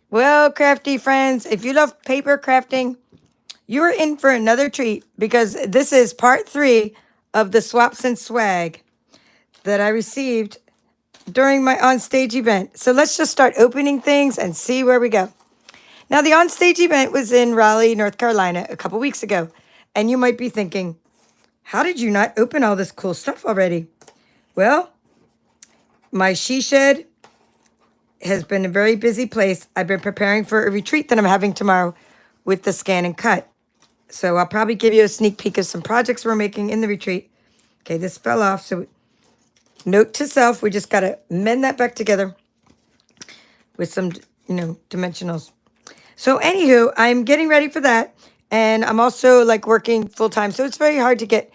Well, crafty friends, if you love paper crafting, you're in for another treat because this is part 3 of the swaps and swag that I received during my onstage event. So let's just start opening things and see where we go. Now, the onstage event was in Raleigh, North Carolina a couple weeks ago. And you might be thinking, how did you not open all this cool stuff already? Well, my she shed has been a very busy place. I've been preparing for a retreat that I'm having tomorrow with the scan and cut. So I'll probably give you a sneak peek of some projects we're making in the retreat. Okay, this fell off. So note to self, we just got to mend that back together with some, dimensionals. So anywho, I'm getting ready for that. And I'm also like working full time. So it's very hard to get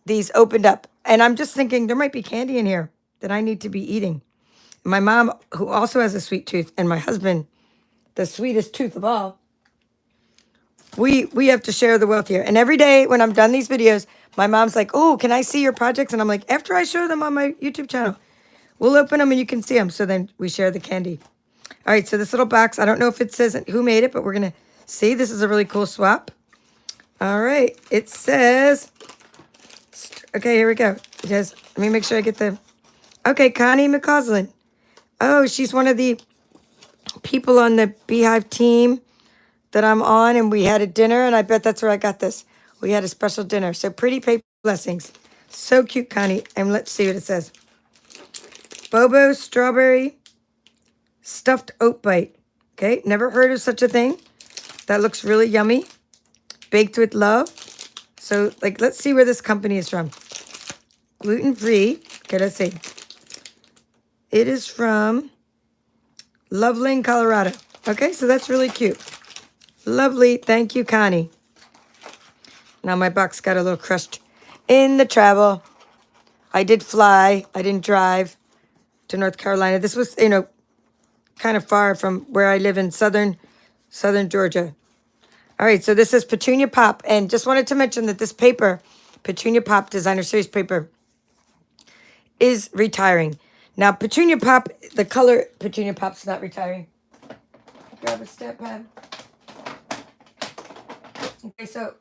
these opened up. And I'm just thinking there might be candy in here that I need to be eating. My mom, who also has a sweet tooth, and my husband, the sweetest tooth of all, we have to share the wealth here. And every day when I'm done these videos, my mom's like, oh, can I see your projects? And I'm like, after I show them on my YouTube channel, we'll open them and you can see them. So then we share the candy. All right, so this little box, I don't know if it says who made it, but we're going to see. This is a really cool swap. All right, it says, okay, here we go. It has, let me make sure I get the, okay, Connie McCausland. Oh, she's one of the people on the Beehive team that I'm on, and we had a dinner, and I bet that's where I got this. We had a special dinner. So pretty paper blessings. So cute, Connie. And let's see what it says. Bobo strawberry stuffed oat bite. Okay, never heard of such a thing. That looks really yummy. Baked with love. So, like, let's see where this company is from. Gluten-free. Okay, let's see. It is from Loveland, Colorado. Okay, so that's really cute. Lovely. Thank you, Connie. Now my box got a little crushed in the travel. I did fly. I didn't drive to North Carolina. This was, kind of far from where I live in southern Georgia. All right, so this is Petunia Pop. And just wanted to mention that this paper, Petunia Pop Designer Series paper, is retiring. Now, Petunia Pop, the color Petunia Pop's not retiring. Grab a stamp pad. Okay, so,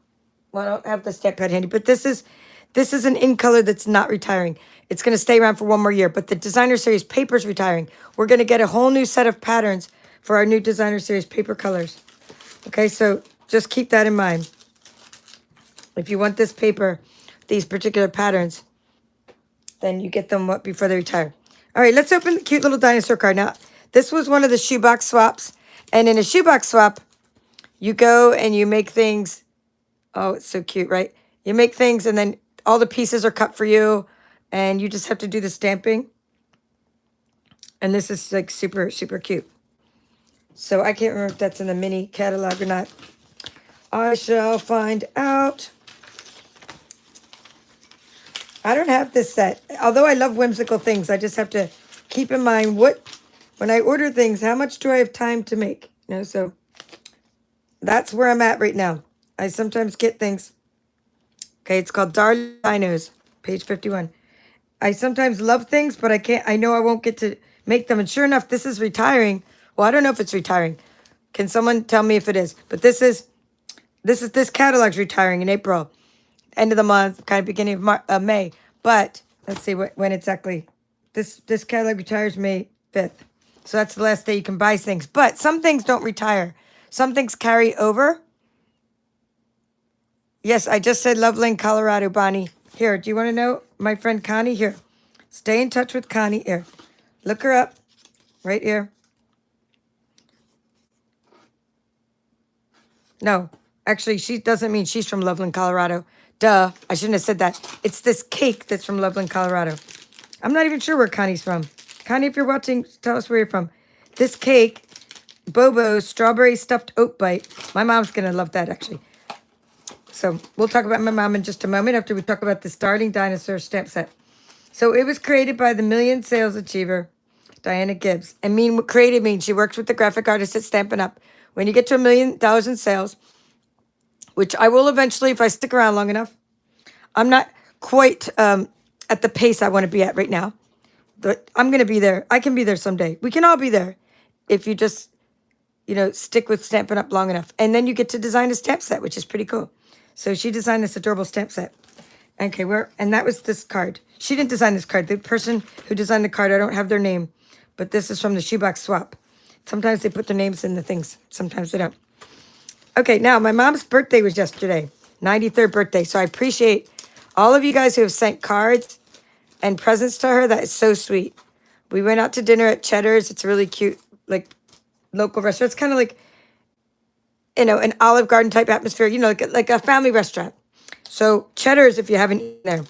well, I don't have the stamp pad handy, but this is an in color that's not retiring. It's going to stay around for one more year, but the Designer Series paper is retiring. We're going to get a whole new set of patterns for our new Designer Series paper colors. Okay, so just keep that in mind. If you want this paper, these particular patterns, then you get them before they retire. All right, let's open the cute little dinosaur card. Now, this was one of the shoebox swaps. And in a shoebox swap, you go and you make things. Oh, it's so cute, right? You make things and then all the pieces are cut for you. And you just have to do the stamping. And this is like super, super cute. So I can't remember if that's in the mini catalog or not. I shall find out. I don't have this set. Although I love whimsical things, I just have to keep in mind when I order things, how much do I have time to make? So that's where I'm at right now. I sometimes get things. Okay, it's called Darling Dinos, page 51. I sometimes love things, but I know I won't get to make them. And sure enough, this is retiring. Well, I don't know if it's retiring. Can someone tell me if it is? But this catalog's retiring in April. End of the month, kind of beginning of May. But let's see when exactly. This catalog retires May 5th. So that's the last day you can buy things. But some things don't retire. Some things carry over. Yes, I just said Loveland, Colorado, Bonnie. Here, do you want to know my friend Connie? Here, stay in touch with Connie. Here, look her up right here. No, actually, she doesn't mean she's from Loveland, Colorado. Duh, I shouldn't have said that. It's this cake that's from Loveland, Colorado. I'm not even sure where Connie's from. Connie, if you're watching, tell us where you're from. This cake, Bobo's strawberry stuffed oat bite. My mom's going to love that, actually. So we'll talk about my mom in just a moment after we talk about the Starting Dinosaur stamp set. So it was created by the Million Sales Achiever, Diana Gibbs. And created means she works with the graphic artist at Stampin' Up. When you get to $1 million in sales, which I will eventually if I stick around long enough. I'm not quite at the pace I want to be at right now. But I'm going to be there. I can be there someday. We can all be there if you just stick with Stampin' Up long enough. And then you get to design a stamp set, which is pretty cool. So she designed this adorable stamp set. Okay, and that was this card. She didn't design this card. The person who designed the card, I don't have their name, but this is from the shoebox swap. Sometimes they put their names in the things. Sometimes they don't. Okay, now my mom's birthday was yesterday, 93rd birthday. So I appreciate all of you guys who have sent cards and presents to her. That is so sweet. We went out to dinner at Cheddar's. It's a really cute, like, local restaurant. It's kind of like, an Olive Garden type atmosphere, like a family restaurant. So Cheddar's, if you haven't eaten there,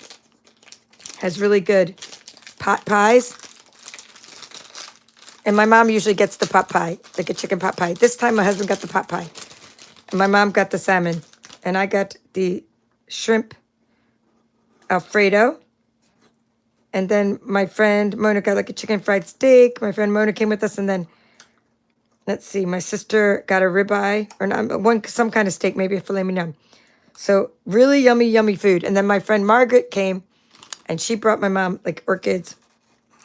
has really good pot pies. And my mom usually gets the pot pie, like a chicken pot pie. This time my husband got the pot pie. And my mom got the salmon. And I got the shrimp Alfredo. And then my friend Mona got like a chicken fried steak. My friend Mona came with us. And then, let's see, my sister got a ribeye. Or not, some kind of steak, maybe a filet mignon. So really yummy, yummy food. And then my friend Margaret came. And she brought my mom, like, orchids.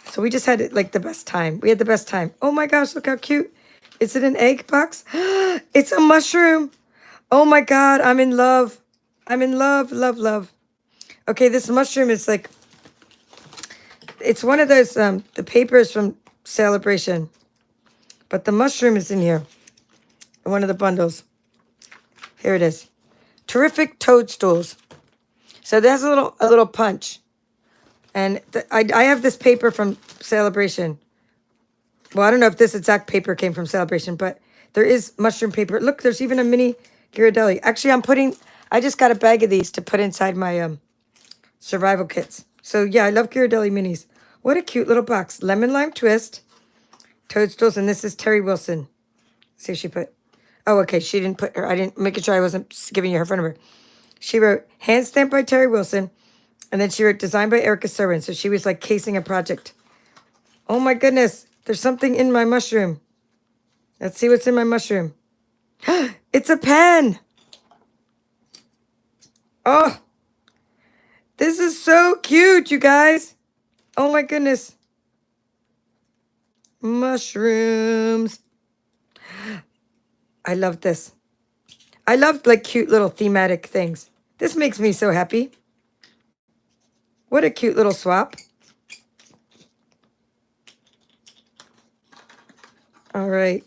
So we just had, like, the best time. We had the best time. Oh, my gosh, look how cute. Is it an egg box? It's a mushroom. Oh, my God, I'm in love. I'm in love, love, love. Okay, this mushroom is, like, it's one of those, the papers from Celebration. But the mushroom is in here. In one of the bundles. Here it is. Terrific toadstools. So there's a little punch. And I have this paper from Celebration. Well, I don't know if this exact paper came from Celebration, but there is mushroom paper. Look, there's even a mini Ghirardelli. Actually, I just got a bag of these to put inside my survival kits. So, yeah, I love Ghirardelli minis. What a cute little box. Lemon lime twist, toadstools, and this is Terry Wilson. See if she put. Oh, okay, she didn't put her. I didn't make sure I wasn't giving you her phone number. She wrote, hand stamped by Terry Wilson. And then she wrote, designed by Erica Serwin. So she was like casing a project. Oh my goodness. There's something in my mushroom. Let's see what's in my mushroom. It's a pen. Oh. This is so cute, you guys. Oh my goodness. Mushrooms. I love this. I love like cute little thematic things. This makes me so happy. What a cute little swap. All right.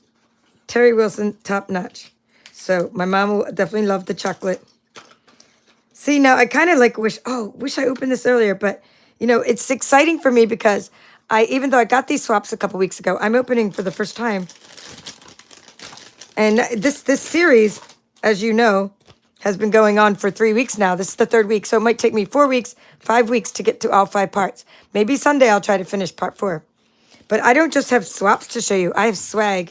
Terry Wilson, top notch. So my mom will definitely love the chocolate. See, now I kind of like wish I opened this earlier, but it's exciting for me because even though I got these swaps a couple weeks ago, I'm opening for the first time. And this series, as you know, has been going on for 3 weeks now. This is the 3rd week, so it might take me 4 weeks, 5 weeks to get to all 5 parts. Maybe Sunday I'll try to finish part 4. But I don't just have swaps to show you. I have swag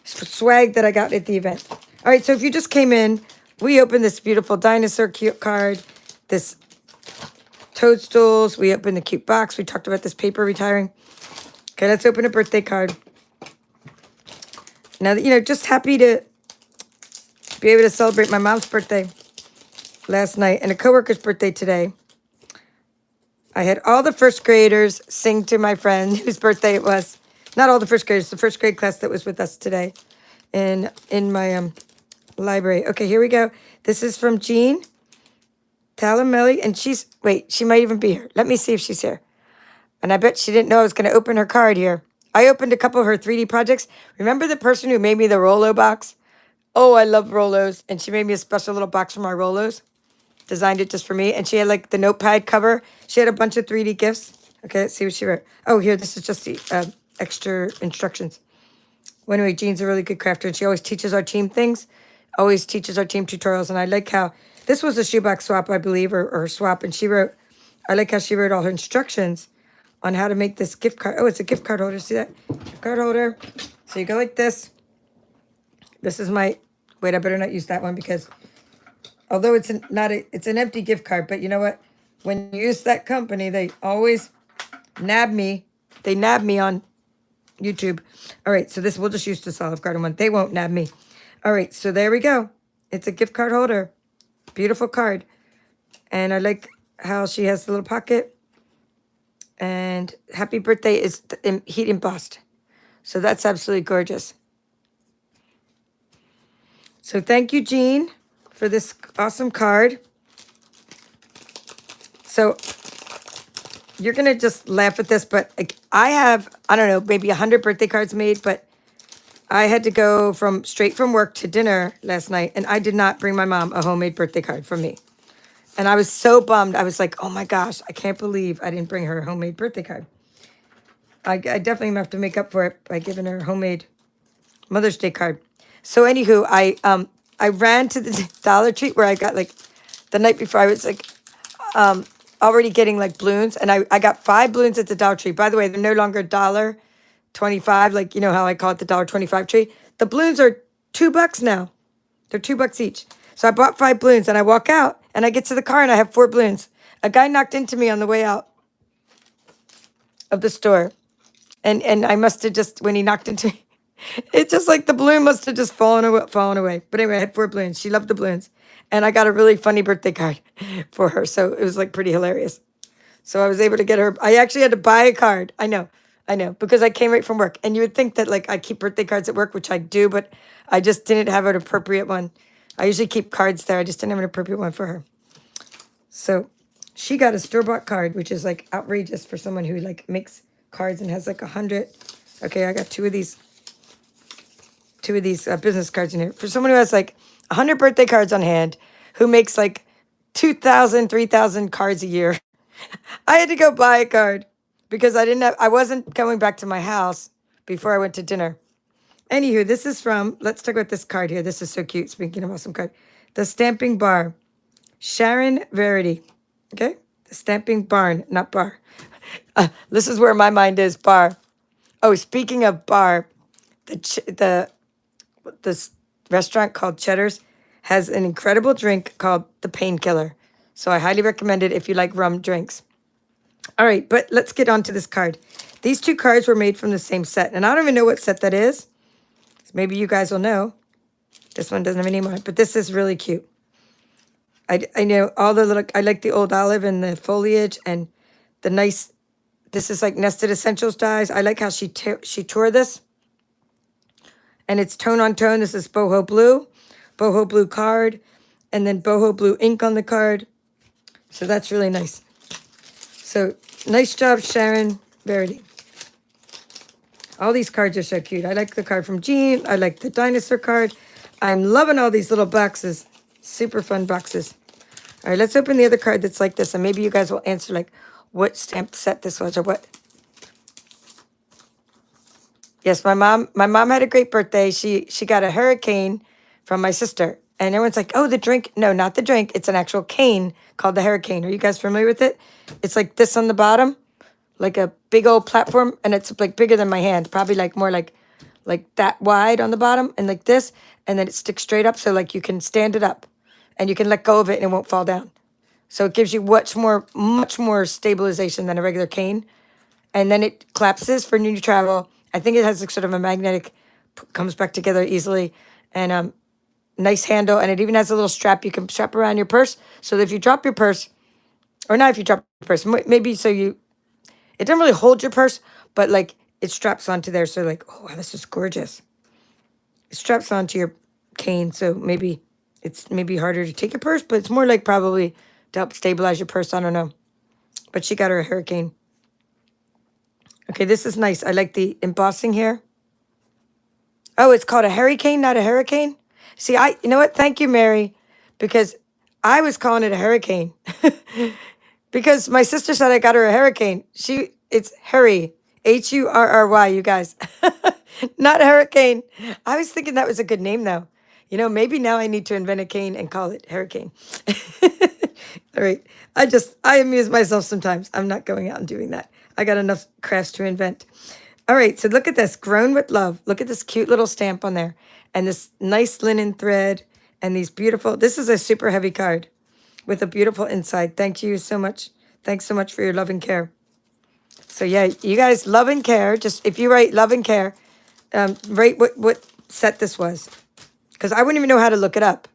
that I got at the event. All right, so if you just came in, we opened this beautiful Dinosaur cute card, this toadstools. We opened the cute box. We talked about this paper retiring. Okay, let's open a birthday card. Now, just happy to be able to celebrate my mom's birthday last night and a coworker's birthday today. I had all the first graders sing to my friend whose birthday it was. Not all the first graders, the first grade class that was with us today in my library. Okay, here we go. This is from Jean Talamelli, and she might even be here. Let me see if she's here. And I bet she didn't know I was going to open her card here. I opened a couple of her 3D projects. Remember the person who made me the Rolo box? Oh, I love Rolos. And she made me a special little box for my Rolos. Designed it just for me. And she had like the notepad cover. She had a bunch of 3D gifts. Okay, let's see what she wrote. Oh, here, this is just the extra instructions. Well, anyway, Jean's a really good crafter. And she always teaches our team things. Always teaches our team tutorials. And I like how, this was a shoebox swap, I believe, or swap. And she wrote, I like how she wrote all her instructions on how to make this gift card. Oh, it's a gift card holder. See that? Gift card holder. So you go like this. This is my, wait, I better not use that one because although it's it's an empty gift card, but you know what? When you use that company, they always nab me. They nab me on YouTube. All right, so this, we'll just use this Olive Garden one. They won't nab me. All right, so there we go. It's a gift card holder. Beautiful card. And I like how she has the little pocket. And happy birthday is heat embossed. So that's absolutely gorgeous. So thank you, Jean, for this awesome card. So you're going to just laugh at this, but like, I have, I don't know, maybe 100 birthday cards made, but I had to go straight from work to dinner last night, and I did not bring my mom a homemade birthday card from me. And I was so bummed. I was like, oh my gosh, I can't believe I didn't bring her a homemade birthday card. I definitely have to make up for it by giving her a homemade Mother's Day card. So anywho, I ran to the Dollar Tree where I got like the night before I was like already getting like balloons, and I got 5 balloons at the Dollar Tree. By the way, they're no longer $1.25, like you know how I call it the $1.25 tree. The balloons are $2 now. They're $2 each. So I bought 5 balloons, and I walk out and I get to the car and I have 4 balloons. A guy knocked into me on the way out of the store. And I must have just, when he knocked into me, it's just like the balloon must have just fallen away. But anyway, I had 4 balloons. She loved the balloons. And I got a really funny birthday card for her. So it was like pretty hilarious. So I was able to get her, I actually had to buy a card. I know, because I came right from work. And you would think that like I keep birthday cards at work, which I do, but I just didn't have an appropriate one. I usually keep cards there. I just didn't have an appropriate one for her. So she got a store-bought card, which is like outrageous for someone who like makes cards and has like 100. Okay, I got two of these business cards in here. For someone who has like 100 birthday cards on hand, who makes like 2,000, 3,000 cards a year, I had to go buy a card because I wasn't going back to my house before I went to dinner. Anywho, this is from, let's talk about this card here. This is so cute. Speaking of awesome card. The Stamping Bar. Sharon Verity. Okay? The Stamping Barn, not bar. This is where my mind is, bar. Oh, speaking of bar, this restaurant called Cheddar's has an incredible drink called the Painkiller. So I highly recommend it if you like rum drinks. All right, but let's get on to this card. These 2 cards were made from the same set, and I don't even know what set that is. Maybe you guys will know. This one doesn't have a name on it, but this is really cute. I know all the little, I like the old olive and the foliage and the nice, this is like Nested Essentials dies. I like how she tore this. And it's tone on tone. This is boho blue card, and then boho blue ink on the card. So that's really nice. So nice job, Sharon Verity. All these cards are so cute. I like the card from Jean. I like the Dinosaur card. I'm loving all these little boxes. Super fun boxes. All right, let's open the other card that's like this, and maybe you guys will answer like what stamp set this was or what. Yes, my mom had a great birthday. She got a hurricane from my sister. And everyone's like, oh, the drink. No, not the drink. It's an actual cane called the Hurricane. Are you guys familiar with it? It's like this on the bottom, like a big old platform, and it's like bigger than my hand, probably like more like that wide on the bottom and like this, and then it sticks straight up so like you can stand it up and you can let go of it and it won't fall down. So it gives you much more stabilization than a regular cane. And then it collapses for new travel. I think it has like sort of a magnetic, comes back together easily, and nice handle. And it even has a little strap you can strap around your purse. So that if you drop your purse, or not if you drop your purse, maybe so it doesn't really hold your purse, but like it straps onto there. So like, oh, wow, this is gorgeous. It straps onto your cane. So maybe it's harder to take your purse, but it's more like probably to help stabilize your purse. I don't know. But she got her a Hurricane. Okay, this is nice. I like the embossing here. Oh, it's called a Hurricane, not a Hurricane? See, you know what? Thank you, Mary, because I was calling it a Hurricane. Because my sister said I got her a Hurricane. It's Hurry, Hurry, you guys. Not Hurricane. I was thinking that was a good name, though. You know, maybe now I need to invent a cane and call it Hurricane. All right. I amuse myself sometimes. I'm not going out and doing that. I got enough crafts to invent. All right. So look at this. Grown with Love. Look at this cute little stamp on there. And this nice linen thread. And these beautiful. This is a super heavy card with a beautiful inside. Thank you so much. Thanks so much for your love and care. So yeah, you guys, love and care. Just if you write love and care, write what set this was. Because I wouldn't even know how to look it up.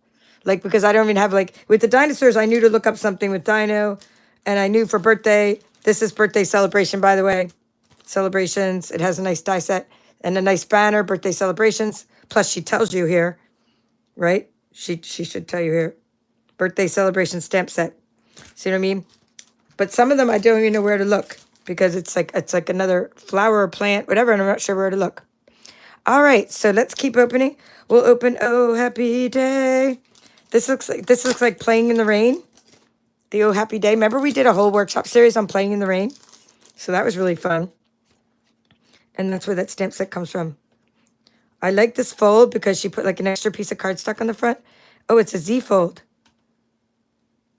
Like, because I don't even have, like, with the dinosaurs, I knew to look up something with dino. And I knew for birthday, this is birthday celebration, by the way. Celebrations. It has a nice die set and a nice banner, birthday celebrations. Plus, she tells you here right? She should tell you here. Birthday celebration stamp set. See what I mean? But some of them I don't even know where to look because it's like another flower or plant, whatever, and I'm not sure where to look. All right, so let's keep opening. We'll open Oh Happy Day. This looks like Playing in the Rain. The Oh Happy Day. Remember we did a whole workshop series on Playing in the Rain? So that was really fun. And that's where that stamp set comes from. I like this fold because she put like an extra piece of cardstock on the front. Oh, it's a Z fold.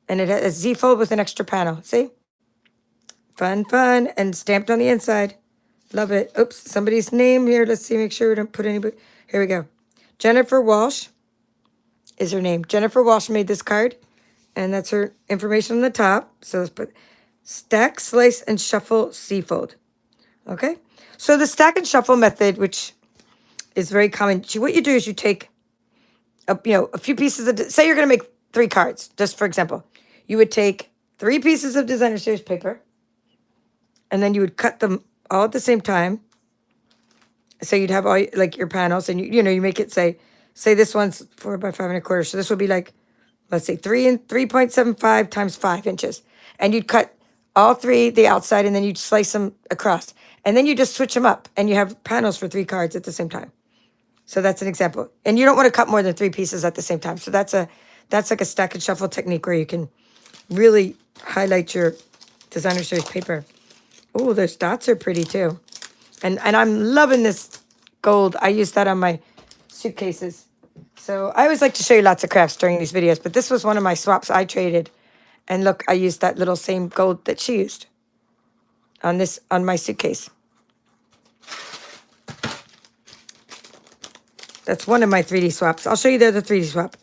And it has a Z fold with an extra panel. See? Fun, fun. And stamped on the inside. Love it. Oops, somebody's name here. Let's see, make sure we don't put anybody. Here we go. Jennifer Walsh is her name. Jennifer Walsh made this card. And that's her information on the top. So let's put stack, slice, and shuffle C fold. Okay? So the stack and shuffle method, which is very common. What you do is you take a few pieces of, say you're going to make 3 cards, just for example. You would take 3 pieces of designer series paper, and then you would cut them all at the same time. So you'd have all like your panels, and you make it say this one's 4 by 5 1/4. So this would be like, let's say 3.75 times 5 inches, and you'd cut all 3 the outside, and then you'd slice them across, and then you just switch them up, and you have panels for 3 cards at the same time. So that's an example, and you don't want to cut more than 3 pieces at the same time. So that's like a stack and shuffle technique where you can really highlight your designer series paper. Oh, those dots are pretty too. And I'm loving this gold. I use that on my suitcases. So I always like to show you lots of crafts during these videos, but this was one of my swaps I traded. And look, I used that little same gold that she used on my suitcase. That's one of my 3D swaps. I'll show you the other 3D swap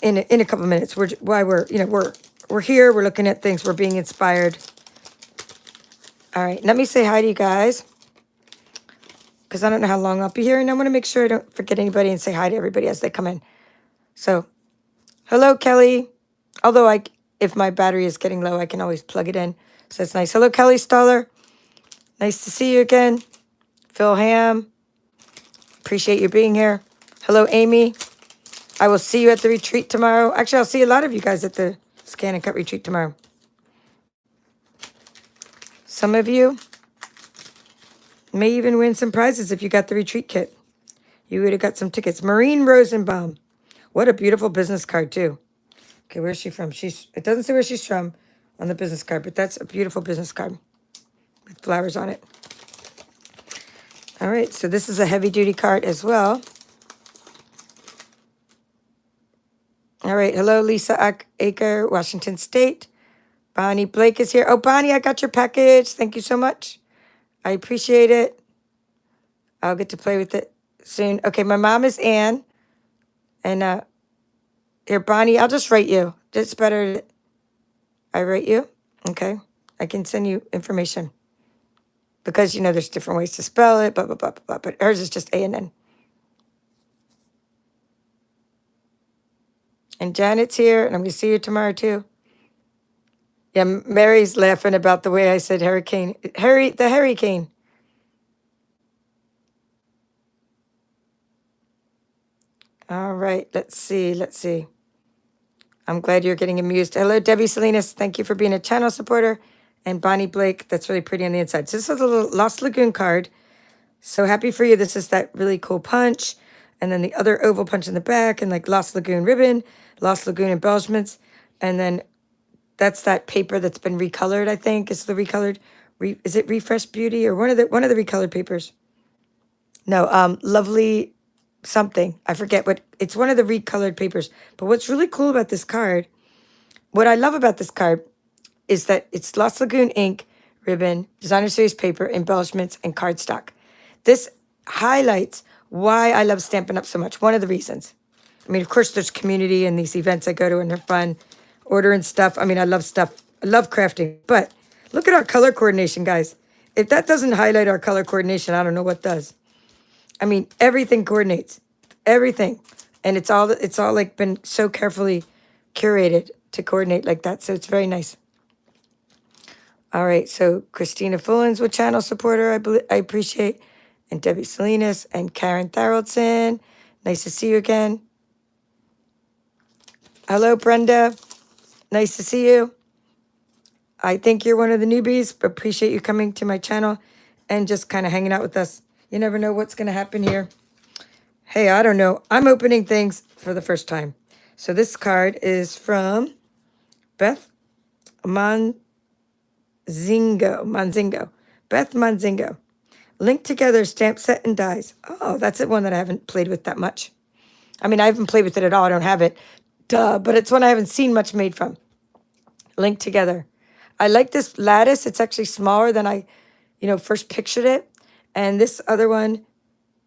in a couple minutes. We're here. We're looking at things. We're being inspired. All right, let me say hi to you guys because I don't know how long I'll be here, and I want to make sure I don't forget anybody and say hi to everybody as they come in. So, hello, Kelly. Although if my battery is getting low, I can always plug it in. So that's nice. Hello, Kelly Stoller. Nice to see you again. Phil Ham. Appreciate you being here. Hello, Amy. I will see you at the retreat tomorrow. Actually, I'll see a lot of you guys at the Scan and Cut retreat tomorrow. Some of you may even win some prizes if you got the retreat kit. You would have got some tickets. Maureen Rosenbaum. What a beautiful business card, too. Okay, where's she from? It doesn't say where she's from on the business card, but that's a beautiful business card with flowers on it. All right, so this is a heavy-duty card as well. All right, hello, Lisa Aker, Washington State. Bonnie Blake is here. Oh, Bonnie, I got your package. Thank you so much. I appreciate it. I'll get to play with it soon. Okay, my mom is Anne. And here, Bonnie, I'll just write you. It's better. I write you. Okay, I can send you information. Because, there's different ways to spell it, blah, blah, blah, blah, blah. But hers is just A and N. And Janet's here, and I'm going to see you tomorrow, too. Yeah, Mary's laughing about the way I said hurricane. The hurricane. All right, let's see. I'm glad you're getting amused. Hello, Debbie Salinas. Thank you for being a channel supporter. And Bonnie Blake, that's really pretty on the inside. So this is a little Lost Lagoon card. So happy for you. This is that really cool punch. And then the other oval punch in the back and like Lost Lagoon ribbon, Lost Lagoon embellishments. And then that's that paper that's been recolored, I think. Is the recolored, is it Refresh Beauty or one of the recolored papers? No, Lovely something. I forget what, it's one of the recolored papers. But what's really cool about this card, what I love about this card is that it's Lost Lagoon ink, ribbon, designer series paper, embellishments, and cardstock. This highlights why I love Stampin' Up! So much. One of the reasons. I mean, of course, there's community and these events I go to and they're fun. Ordering stuff. I mean, I love stuff. I love crafting. But look at our color coordination, guys. If that doesn't highlight our color coordination, I don't know what does. I mean, everything coordinates. Everything. And it's all like been so carefully curated to coordinate like that. So it's very nice. All right, so Christina Fullens with channel supporter, I appreciate. And Debbie Salinas and Karen Tharaldson. Nice to see you again. Hello, Brenda. Nice to see you. I think you're one of the newbies. Appreciate you coming to my channel and just kind of hanging out with us. You never know what's going to happen here. Hey, I don't know. I'm opening things for the first time. So this card is from Beth Manzingo. Beth Manzingo. Linked together stamp set and dies. Oh, that's one that I haven't played with that much. I mean, I haven't played with it at all. I don't have it. Duh, but it's one I haven't seen much made from. Linked together. I like this lattice. It's actually smaller than I, first pictured it. And this other one,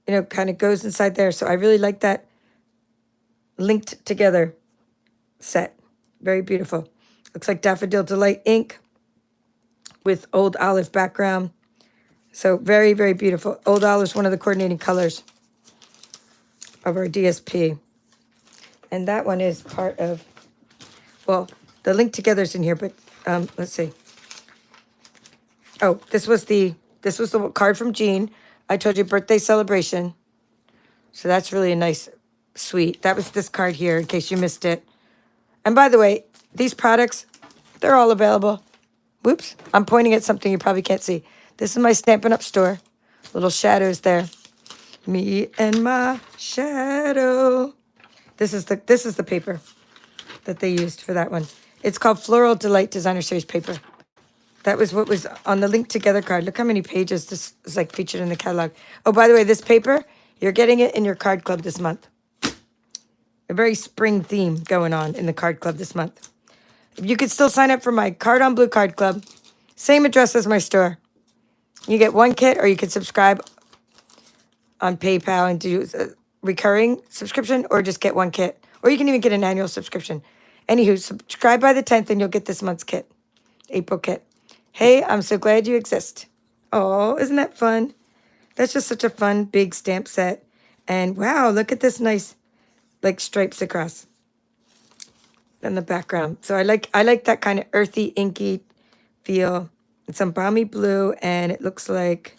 kind of goes inside there. So I really like that linked together set. Very beautiful. Looks like Daffodil Delight ink with Old Olive background. So very, very beautiful. Old Olive is one of the coordinating colors of our DSP. And that one is part of, well, the link together is in here, but let's see. Oh, this was the card from Jean. I told you birthday celebration. So that's really a nice, sweet. That was this card here in case you missed it. And by the way, these products, they're all available. Whoops, I'm pointing at something you probably can't see. This is my Stampin' Up store. Little shadows there. Me and my shadow. This is the paper that they used for that one. It's called Floral Delight Designer Series paper. That was what was on the link together card. Look how many pages this is like featured in the catalog. Oh, by the way, this paper, you're getting it in your card club this month. A very spring theme going on in the card club this month. You could still sign up for my Card on Blue card club. Same address as my store. You get one kit, or you could subscribe on PayPal and do a recurring subscription, or just get one kit. Or you can even get an annual subscription. Anywho, subscribe by the 10th and you'll get this month's kit. April kit. Hey, I'm so glad you exist. Oh, isn't that fun? That's just such a fun, big stamp set. And wow, look at this nice, like, stripes across in the background. So I like that kind of earthy, inky feel. It's some balmy blue, and it looks like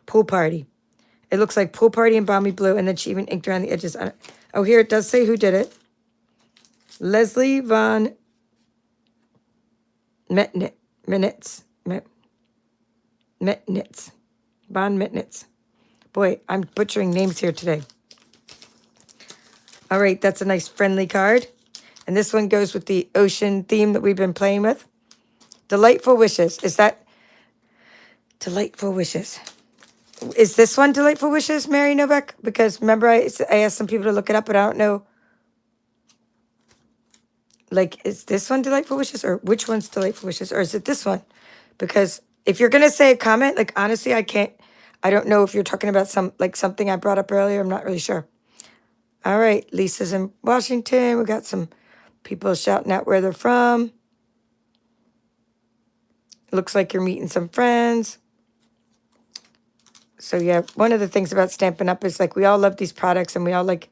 Pool Party. It looks like Pool Party and balmy blue, and then she even inked around the edges on it. Oh, here it does say who did it. Leslie von Metnitz. Von Metnitz. Boy, I'm butchering names here today. All right, that's a nice friendly card. And this one goes with the ocean theme that we've been playing with. Delightful Wishes. Is that Delightful Wishes? Is this one Delightful Wishes, Mary Novak? Because remember I asked some people to look it up, but I don't know. Like, is this one Delightful Wishes, or which one's Delightful Wishes, or is it this one? Because if you're gonna say a comment, like, honestly, I don't know if you're talking about something I brought up earlier. I'm not really sure. All right, Lisa's in Washington. We got some people shouting out where they're from. Looks like you're meeting some friends. So yeah, one of the things about Stampin' Up is, like, we all love these products, and we all like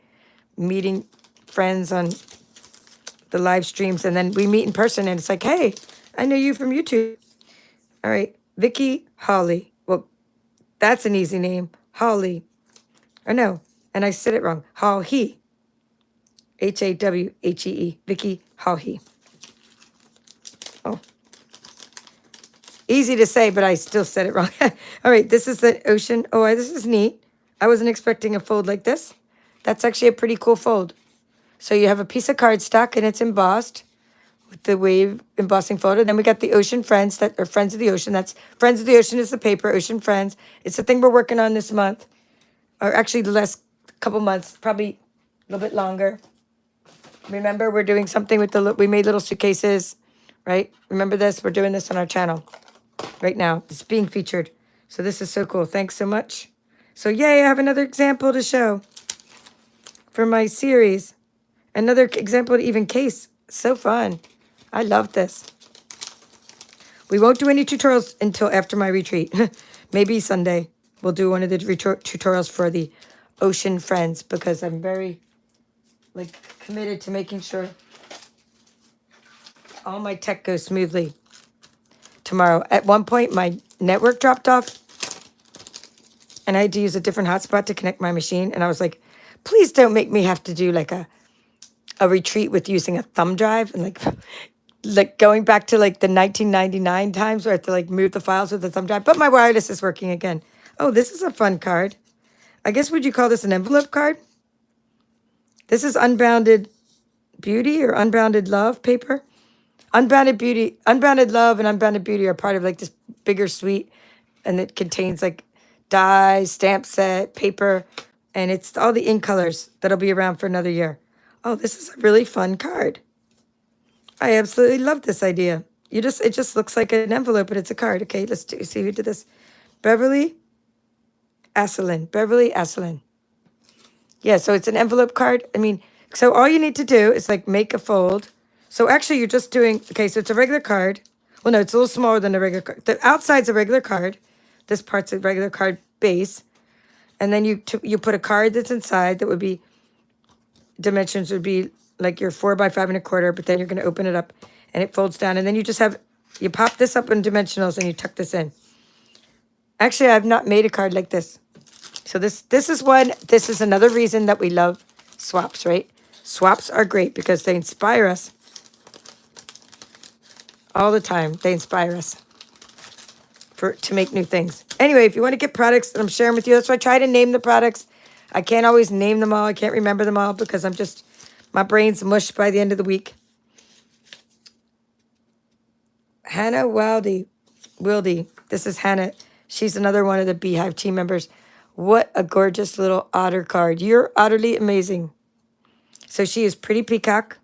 meeting friends on the live streams, and then we meet in person, and it's like, hey, I know you from YouTube. All right, Vicky Hawley. Well, that's an easy name, Hawley. Or no, and I said it wrong. Hawhee. Hawhee. Vicky Hawhee. Oh. Easy to say, but I still said it wrong. All right, this is the ocean. Oh, this is neat. I wasn't expecting a fold like this. That's actually a pretty cool fold. So you have a piece of cardstock, and it's embossed with the wave embossing photo. Then we got the Ocean Friends, that are Friends of the Ocean. That's Friends of the Ocean is the paper, Ocean Friends. It's the thing we're working on this month, or actually the last couple months, probably a little bit longer. Remember, we're doing something with we made little suitcases, right? Remember this? We're doing this on our channel right now. It's being featured. So this is so cool. Thanks so much. So yay, I have another example to show for my series. Another example to even case. So fun. I love this. We won't do any tutorials until after my retreat. Maybe Sunday we'll do one of the tutorials for the Ocean Friends, because I'm very committed to making sure all my tech goes smoothly tomorrow. At one point, my network dropped off, and I had to use a different hotspot to connect my machine. And I was like, please don't make me have to do like a a retreat with using a thumb drive and like going back to like the 1999 times where I had to like move the files with the thumb drive. But my wireless is working again. Oh, this is a fun card. I guess would you call this an envelope card? This is Unbounded Beauty or Unbounded Love paper. Unbounded Beauty, Unbounded Love and Unbounded Beauty are part of like this bigger suite, and it contains like dies, stamp set, paper, and it's all the ink colors that'll be around for another year. Oh, this is a really fun card. I absolutely love this idea. It just looks like an envelope, but it's a card. Okay, see who did this. Beverly Asselin. Yeah, so it's an envelope card. I mean, so all you need to do is like make a fold. So actually you're just doing, okay, so it's a regular card. Well, no, it's a little smaller than a regular card. The outside's a regular card. This part's a regular card base. And then you put a card that's inside that would be, dimensions would be like your 4 by 5 1/4, but then you're going to open it up and it folds down. And then you pop this up in dimensionals and you tuck this in. Actually, I've not made a card like this. So this is another reason that we love swaps, right? Swaps are great because they inspire us all the time. They inspire us to make new things. Anyway, if you want to get products that I'm sharing with you, that's why I try to name the products. I can't always name them all. I can't remember them all because my brain's mush by the end of the week. Hannah Wildy. This is Hannah. She's another one of the Beehive team members. What a gorgeous little otter card. You're utterly amazing. So she is Pretty Peacock.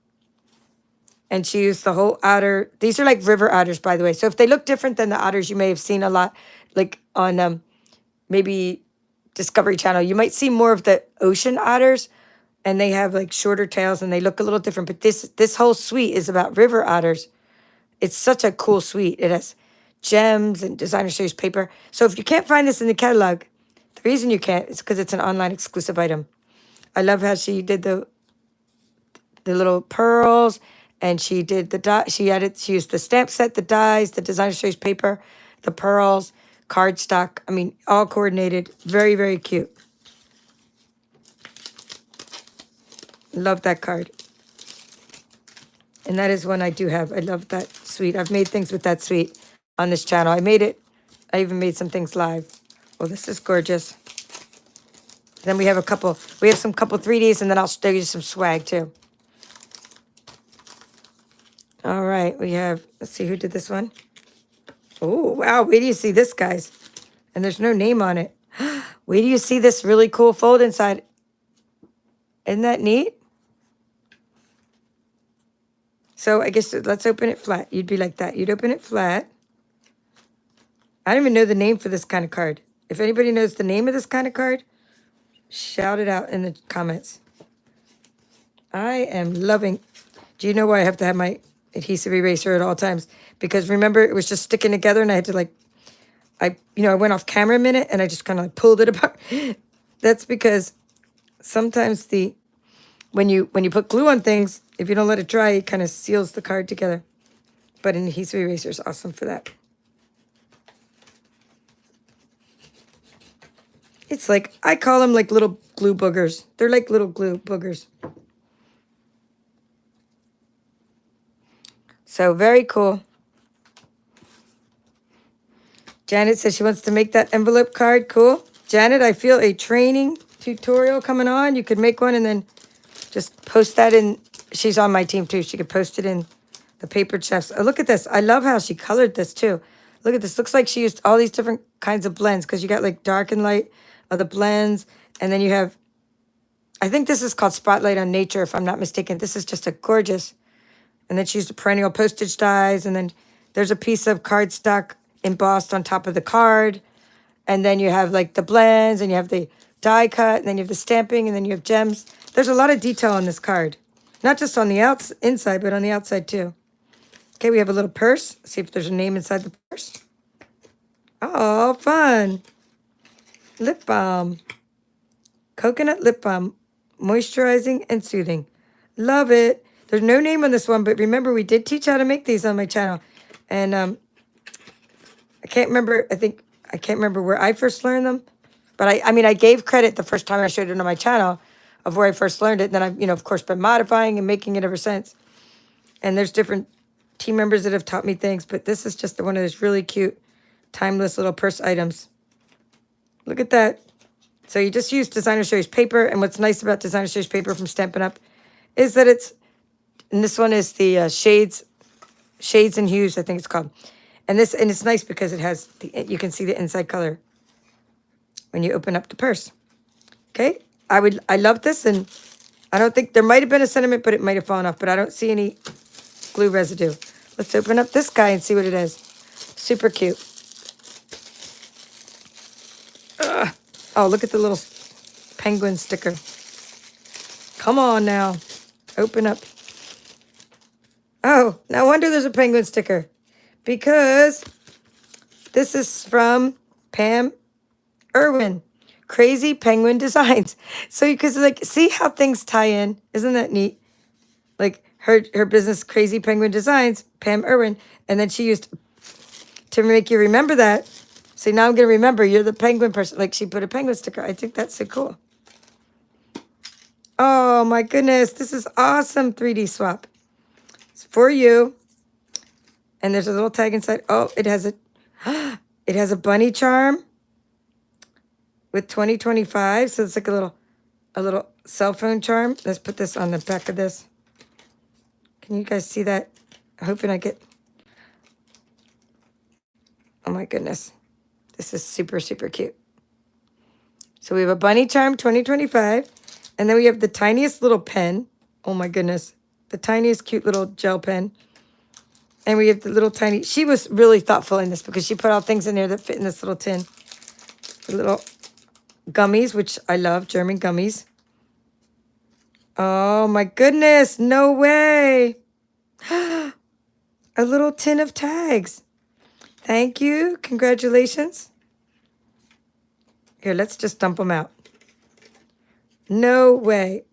And she used the whole otter. These are like river otters, by the way. So if they look different than the otters you may have seen a lot, like on maybe Discovery Channel, you might see more of the ocean otters. And they have like shorter tails and they look a little different. But this whole suite is about river otters. It's such a cool suite. It has gems and designer series paper. So if you can't find this in the catalog, the reason you can't is because it's an online exclusive item. I love how she did the little pearls, and she did the die. She used the stamp set, the dies, the designer series paper, the pearls, cardstock. I mean, all coordinated. Very, very cute. Love that card. And that is one I do have. I love that suite. I've made things with that suite on this channel. I even made some things live. Oh, this is gorgeous. Then we have some couple 3Ds, and then I'll show you some swag too. All right, let's see who did this one. Oh, wow, wait till you see this, guys. And there's no name on it. Wait till you see this really cool fold inside. Isn't that neat? So I guess let's open it flat. You'd be like that. You'd open it flat. I don't even know the name for this kind of card. If anybody knows the name of this kind of card, shout it out in the comments. I am loving. Do you know why I have to have my adhesive eraser at all times? Because remember, it was just sticking together and I had to I went off camera a minute and I just kind of pulled it apart. That's because sometimes when you put glue on things, if you don't let it dry, it kind of seals the card together. But an adhesive eraser is awesome for that. It's like, I call them like little glue boogers. They're like little glue boogers. So very cool. Janet says she wants to make that envelope card. Cool. Janet, I feel a training tutorial coming on. You could make one and then just post that in. She's on my team too. She could post it in the Papered Chefs. Oh, look at this. I love how she colored this too. Look at this. Looks like she used all these different kinds of blends because you got like dark and light of the blends. And then you have, I think this is called Spotlight on Nature, if I'm not mistaken. This is just a gorgeous. And then she used perennial postage dies. And then there's a piece of cardstock embossed on top of the card. And then you have like the blends and you have the die cut. And then you have the stamping and then you have gems. There's a lot of detail on this card. Not just on the inside, but on the outside too. Okay, we have a little purse. See if there's a name inside the purse. Oh, fun. Lip balm. Coconut lip balm. Moisturizing and soothing. Love it. There's no name on this one, but remember, we did teach how to make these on my channel. And I can't remember, I can't remember where I first learned them. But I mean, I gave credit the first time I showed it on my channel. of where I first learned it. And then I've, of course, been modifying and making it ever since. And there's different team members that have taught me things, but this is just one of those really cute, timeless little purse items. Look at that. So you just use Designer Series paper, and what's nice about Designer Series paper from Stampin' Up! Is that and this one is the Shades and Hues, I think it's called. And it's nice because it has, you can see the inside color when you open up the purse. Okay, I love this, and I don't think, there might have been a sentiment, but it might have fallen off, but I don't see any glue residue. Let's open up this guy and see what it is. Super cute. Oh, look at the little penguin sticker. Come on now. Open up. Oh, no wonder there's a penguin sticker. Because this is from Pam Irwin. Crazy Penguin Designs. So you can see how things tie in. Isn't that neat? Like her business, Crazy Penguin Designs, Pam Irwin. And then she used to make you remember that. See, now I'm going to remember you're the penguin person. Like, she put a penguin sticker. I think that's so cool. Oh, my goodness. This is awesome 3D swap. It's for you. And there's a little tag inside. Oh, it has a bunny charm with 2025. So it's like a little cell phone charm. Let's put this on the back of this. Can you guys see that? I'm hoping I get... Oh, my goodness. This is super, super cute. So we have a bunny charm 2025. And then we have the tiniest little pen. Oh my goodness. The tiniest cute little gel pen. And we have the little tiny, she was really thoughtful in this because she put all things in there that fit in this little tin. The little gummies, which I love, German gummies. Oh my goodness, no way. A little tin of tags. Thank you, congratulations. Here, let's just dump them out. No way.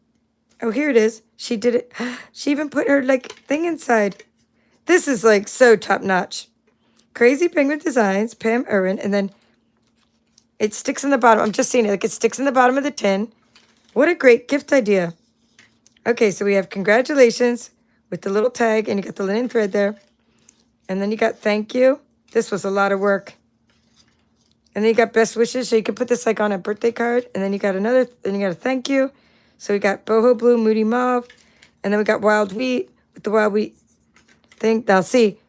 Oh, here it is. She did it. She even put her, thing inside. This is, so top-notch. Crazy Penguin Designs, Pam Irwin. And then it sticks in the bottom. I'm just seeing it. It sticks in the bottom of the tin. What a great gift idea. Okay, so we have congratulations with the little tag. And you got the linen thread there. And then you got thank you. This was a lot of work. And then you got best wishes, so you could put this on a birthday card. And then you got then you got a thank you. So we got boho blue, moody mauve. And then we got wild wheat with the wild wheat thing. Now see,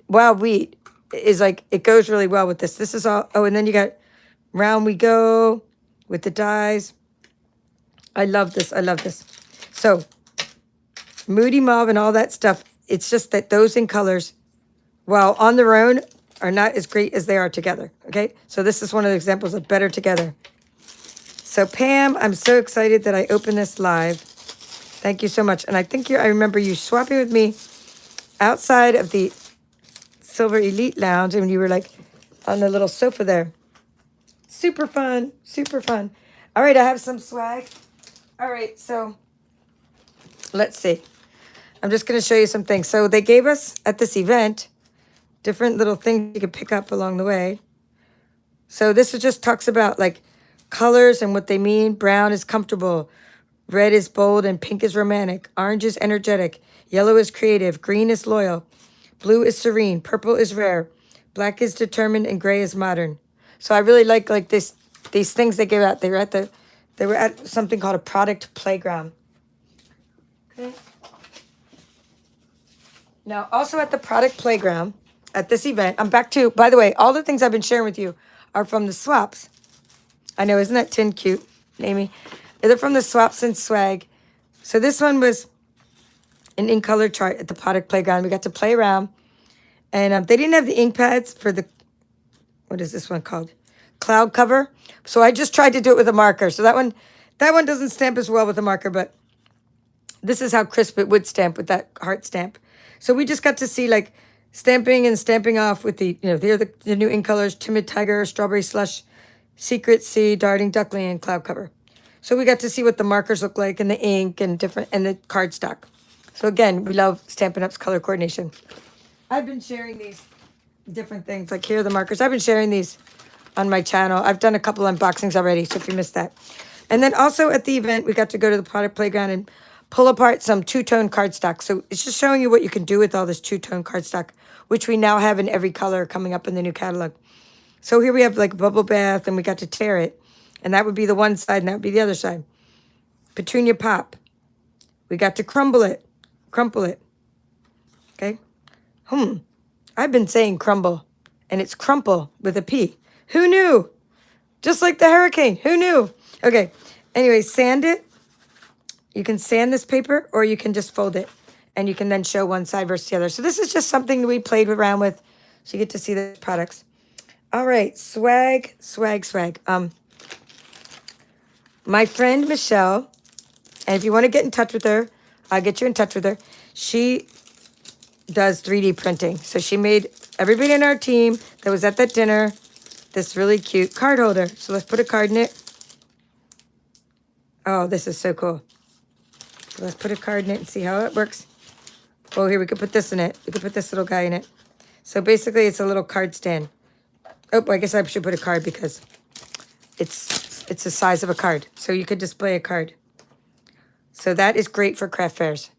wild wheat is it goes really well with this. This is all, oh, and then you got round we go with the dies. I love this, I love this. So moody mauve and all that stuff, it's just that those in colors, while on their own, are not as great as they are together, okay? So this is one of the examples of better together. So Pam, I'm so excited that I opened this live. Thank you so much. And I think I remember you swapping with me outside of the Silver Elite Lounge, and you were on the little sofa there. Super fun, super fun. All right, I have some swag. All right, so let's see. I'm just gonna show you some things. So they gave us at this event different little things you could pick up along the way. So this just talks about colors and what they mean. Brown is comfortable. Red is bold and pink is romantic. Orange is energetic. Yellow is creative. Green is loyal. Blue is serene. Purple is rare. Black is determined and gray is modern. So I really like these things they gave out. They were at something called a product playground. Okay. Now also at the product playground, at this event, I'm back to, by the way, all the things I've been sharing with you are from the swaps. I know, isn't that tin cute, Amy? They're from the swaps and swag. So this one was an ink color chart at the product playground. We got to play around. And they didn't have the ink pads for the, what is this one called? Cloud cover. So I just tried to do it with a marker. So that one doesn't stamp as well with a marker, but this is how crisp it would stamp with that heart stamp. So we just got to see stamping and stamping off with the, they're the new ink colors, Timid Tiger, Strawberry Slush, Secret Sea, Darting Duckling, and Cloud Cover. So we got to see what the markers look like and the ink and the cardstock. So again, we love Stampin' Up's color coordination. I've been sharing these different things. Here are the markers. I've been sharing these on my channel. I've done a couple unboxings already, so if you missed that. And then also at the event, we got to go to the product playground and pull apart some two-tone cardstock. So it's just showing you what you can do with all this two-tone cardstock, which we now have in every color coming up in the new catalog. So here we have like bubble bath, and we got to tear it. And that would be the one side, and that would be the other side. Petunia pop. We got to crumple it. Okay? I've been saying crumble, and it's crumple with a P. Who knew? Just like the hurricane. Who knew? Okay. Anyway, sand it. You can sand this paper, or you can just fold it, and you can then show one side versus the other. So this is just something that we played around with, so you get to see the products. All right, swag. My friend Michelle, and if you want to get in touch with her, I'll get you in touch with her. She does 3D printing. So she made everybody in our team that was at that dinner this really cute card holder. So let's put a card in it. Oh, this is so cool. So let's put a card in it and see how it works. Oh, here, we could put this in it. We could put this little guy in it. So basically, it's a little card stand. Oh, I guess I should put a card because it's the size of a card. So you could display a card. So that is great for craft fairs.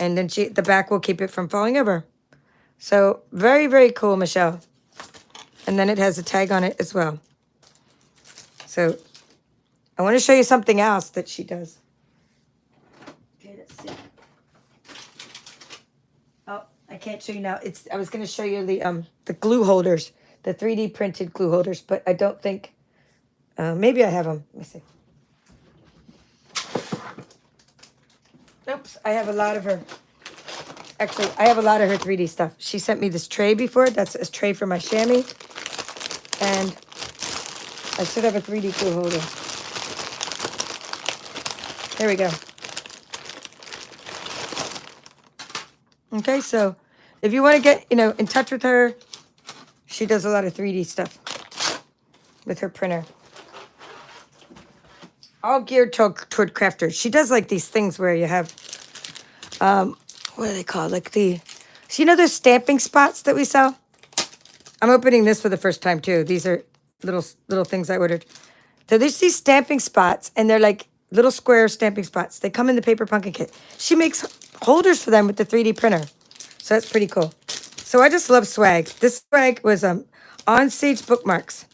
And then the back will keep it from falling over. So very, very cool, Michelle. And then it has a tag on it as well. So I want to show you something else that she does. Okay, let's see. Oh, I can't show you now. I was going to show you the glue holders, the 3D printed glue holders, but I don't think, maybe I have them. Let me see. Oops, I have a lot of her. Actually, I have a lot of her 3D stuff. She sent me this tray before. That's a tray for my chamois. And I should have a 3D glue holder. There we go. Okay, so if you want to get, in touch with her, she does a lot of 3D stuff with her printer. All geared toward crafters. She does like these things where you have, what are they called? Like so those stamping spots that we sell? I'm opening this for the first time too. These are little things I ordered. So there's these stamping spots, and they're like little square stamping spots. They come in the paper pumpkin kit. She makes holders for them with the 3D printer. So that's pretty cool. So I just love swag. This swag was onstage bookmarks.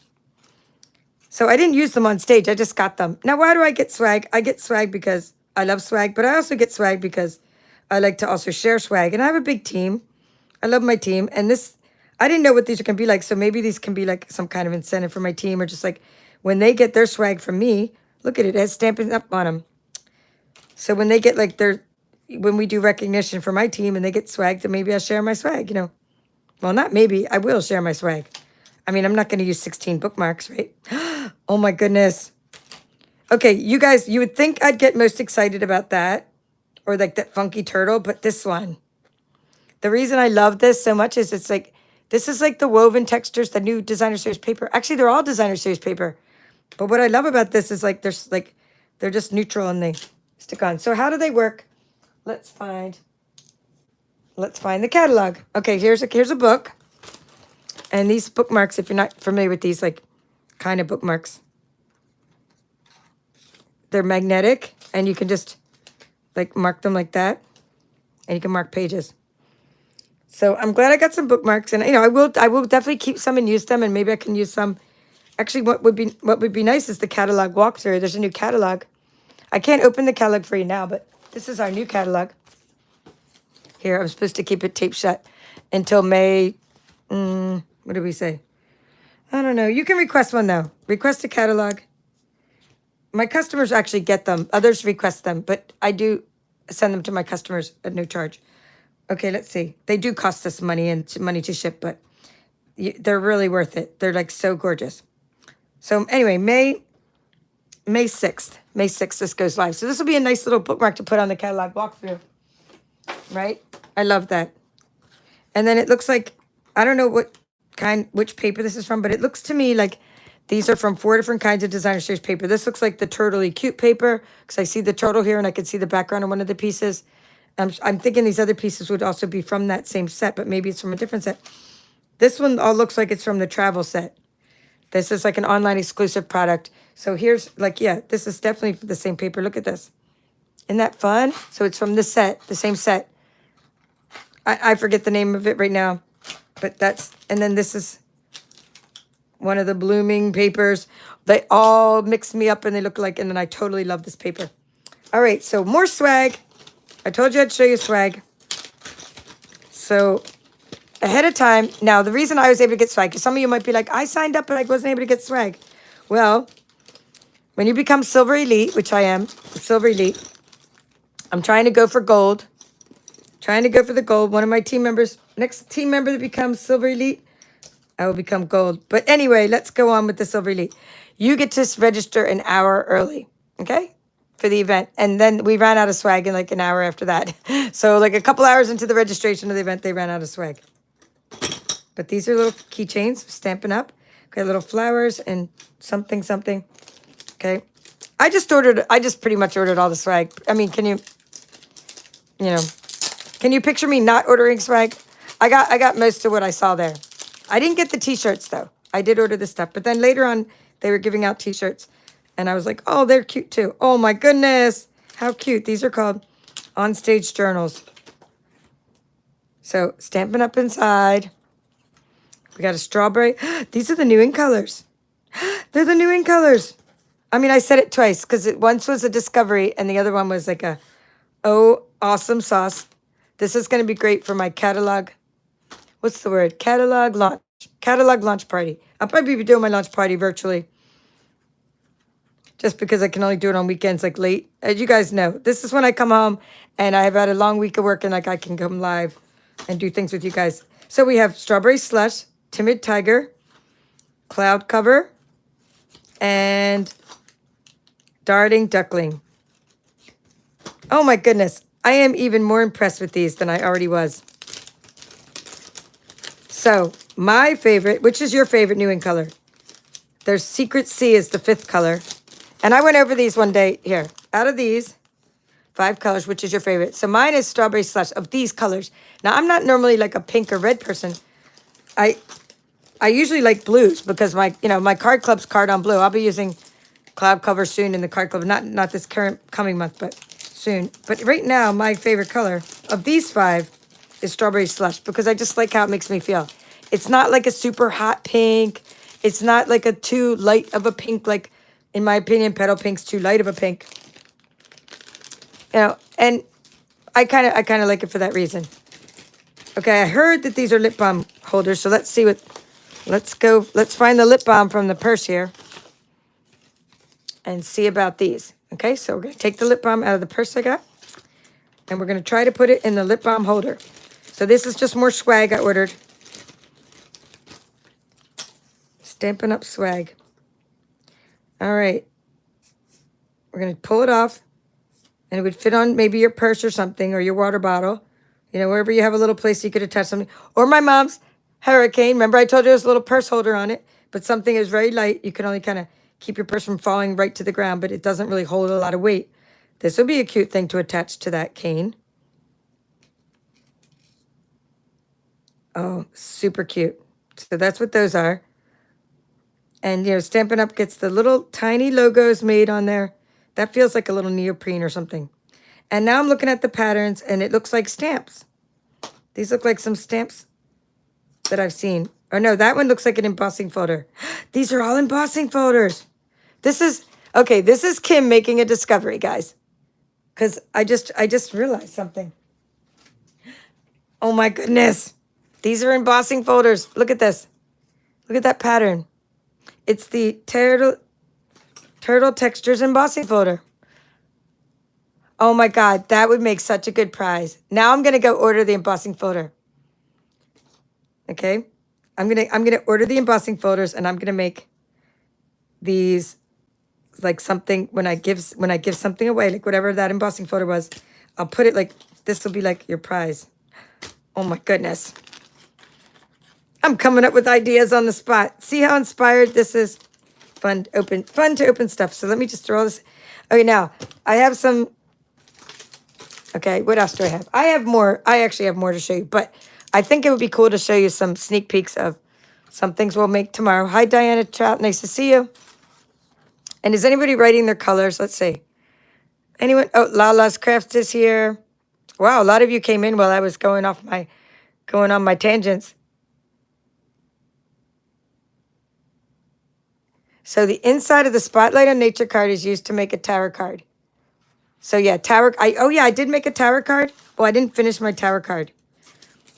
So I didn't use them on stage. I just got them. Now, why do I get swag? I get swag because I love swag, but I also get swag because I like to also share swag. And I have a big team. I love my team. And I didn't know what these are going to be like. So maybe these can be like some kind of incentive for my team, or just like when they get their swag from me. Look at it. It has Stampin' up on them. So when they get like when we do recognition for my team and they get swag, then maybe I'll share my swag, Well, not maybe. I will share my swag. I mean, I'm not going to use 16 bookmarks, right? Oh, my goodness. Okay, you guys, you would think I'd get most excited about that, or like that funky turtle, but this one. The reason I love this so much is this is like the woven textures, the new designer series paper. Actually, they're all designer series paper. But what I love about this is they're just neutral and they stick on. So how do they work? Let's find the catalog. Okay, here's a book. And these bookmarks, if you're not familiar with these kind of bookmarks, they're magnetic, and you can just mark them like that, and you can mark pages. So I'm glad I got some bookmarks, and I will definitely keep some and use them, and maybe I can use some. Actually, what would be nice is the catalog walkthrough. There's a new catalog. I can't open the catalog for you now, but this is our new catalog. Here, I'm supposed to keep it taped shut until May. What did we say? I don't know. You can request one, though. Request a catalog. My customers actually get them. Others request them, but I do send them to my customers at no charge. Okay, let's see. They do cost us money and money to ship, but they're really worth it. They're so gorgeous. So anyway, May 6th. May 6th, this goes live. So this will be a nice little bookmark to put on the catalog walkthrough. Right? I love that. And then it looks like, I don't know which paper this is from, but it looks to me like these are from 4 different kinds of designer series paper. This looks like the turtley cute paper, because I see the turtle here and I can see the background on one of the pieces. I'm thinking these other pieces would also be from that same set, but maybe it's from a different set. This one all looks like it's from the travel set. This is like an online exclusive product. So here's like, yeah, this is definitely the same paper. Look at this. Isn't that fun? So it's from this set, the same set. I forget the name of it right now, but that's, and then this is one of the blooming papers. They all mixed me up and they look like, and then I totally love this paper. All right, so more swag. I told you I'd show you swag. So ahead of time, now the reason I was able to get swag, because some of you might be like, I signed up but I wasn't able to get swag. Well, when you become Silver Elite, which I am, Silver Elite, I'm trying to go for gold. Trying to go for the gold. One of my team members, next team member that becomes Silver Elite, I will become gold. But anyway, let's go on with the Silver Elite. You get to register an hour early, okay, for the event. And then we ran out of swag in like an hour after that. So like a couple hours into the registration of the event, they ran out of swag. But these are little keychains, Stampin' Up. Got little flowers and something, something. Okay. I just pretty much ordered all the swag. I mean, can you picture me not ordering swag? I got most of what I saw there. I didn't get the t-shirts though. I did order the stuff, but then later on they were giving out t-shirts and I was like, oh, they're cute too. Oh my goodness. How cute. These are called onstage journals. So Stampin' Up inside. We got a strawberry. These are the new in colors. They're the new in colors. I mean, I said it twice because it once was a discovery and the other one was like a, oh, awesome sauce. This is going to be great for my catalog. What's the word? Catalog launch. Catalog launch party. I'll probably be doing my launch party virtually. Just because I can only do it on weekends, like late. As you guys know, this is when I come home and I've had a long week of work and like I can come live and do things with you guys. So we have Strawberry Slush, Timid Tiger, Cloud Cover, and Darting Duckling. Oh my goodness. I am even more impressed with these than I already was. So my favorite, which is your favorite new in color? There's Secret Sea is the 5th color. And I went over these one day. Here, out of these 5 colors, which is your favorite? So mine is Strawberry Slush of these colors. Now, I'm not normally like a pink or red person. I usually like blues because my card club's card on blue. I'll be using Cloud Cover soon in the card club. Not this coming month, but soon. But right now, my favorite color of these 5 is Strawberry Slush because I just like how it makes me feel. It's not like a super hot pink. It's not like a too light of a pink. Like, in my opinion, Petal Pink's too light of a pink. And I kind of like it for that reason. Okay, I heard that these are lip balm holders, so let's see what. Let's find the lip balm from the purse here and see about these. Okay, so we're going to take the lip balm out of the purse I got, and we're going to try to put it in the lip balm holder. So this is just more swag I ordered. Stampin' Up swag. All right. We're going to pull it off, and it would fit on maybe your purse or something, or your water bottle. Wherever you have a little place you could attach something. Or my mom's Hurricane. Remember I told you there's a little purse holder on it, but something is very light. You can only kind of keep your purse from falling right to the ground, but it doesn't really hold a lot of weight. This would be a cute thing to attach to that cane. Oh, super cute. So that's what those are. And, Stampin' Up gets the little tiny logos made on there. That feels like a little neoprene or something. And now I'm looking at the patterns, and it looks like stamps. These look like some stamps that I've seen. Or no, that one looks like an embossing folder. These are all embossing folders. This is Kim making a discovery, guys. Because I just realized something. Oh my goodness. These are embossing folders. Look at this. Look at that pattern. It's the Turtle Textures embossing folder. Oh my God, that would make such a good prize. Now I'm gonna go order the embossing folder. Okay, I'm gonna order the embossing folders, and I'm gonna make these like something when I give something away, like whatever that embossing folder was. I'll put it like this will be like your prize. Oh my goodness. I'm coming up with ideas on the spot. See how inspired this is? Fun to open stuff. So let me just throw this. Okay, now I have some. Okay, what else do I have? I have more. I actually have more to show you, but I think it would be cool to show you some sneak peeks of some things we'll make tomorrow. Hi, Diana Trout. Nice to see you. And is anybody writing their colors? Let's see. Anyone? Oh, Lala's Crafts is here. Wow, a lot of you came in while I was going on my tangents. So the inside of the Spotlight on Nature card is used to make a tarot card. So yeah, I did make a tarot card. Well, I didn't finish my tarot card.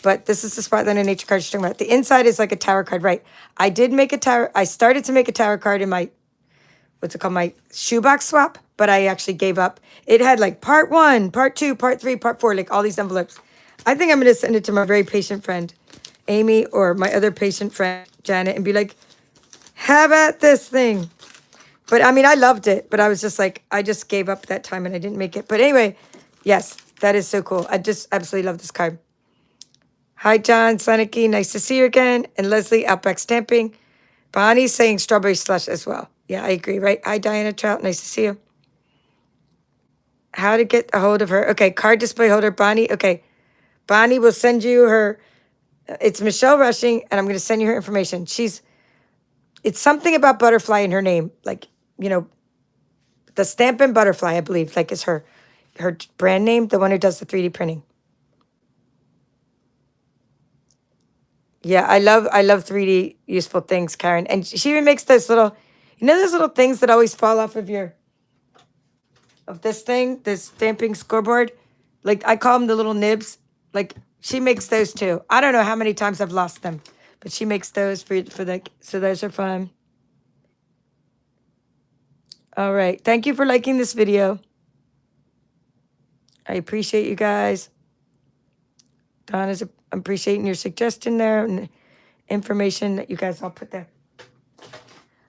But this is the Spotlight on Nature card she's talking about. The inside is like a tarot card, right? I did make a tarot. I started to make a tarot card in my, what's it called, my shoebox swap, but I actually gave up. It had like part 1, part 2, part 3, part 4, like all these envelopes. I think I'm going to send it to my very patient friend, Amy, or my other patient friend, Janet, and be like, have at this thing. But I mean, I loved it, but I was just like, I just gave up that time and I didn't make it. But anyway, yes, that is so cool. I just absolutely love this card. Hi, John Slaniki. Nice to see you again. And Leslie, Outback Stamping. Bonnie's saying strawberry slush as well. Yeah, I agree, right? Hi, Diana Trout. Nice to see you. How to get a hold of her. Okay, card display holder, Bonnie. Okay, Bonnie will send you her. It's Michelle Rushing, and I'm going to send you her information. It's something about butterfly in her name. Like, you know, the Stampin' Butterfly, I believe, like is her brand name, the one who does the 3D printing. Yeah, I love 3D useful things, Karen. And she even makes those little, you know those little things that always fall off of this thing, this stamping scoreboard? Like, I call them the little nibs. Like, she makes those too. I don't know how many times I've lost them, but she makes those so those are fun. All right. Thank you for liking this video. I appreciate you guys. Donna's appreciating your suggestion there and the information that you guys all put there.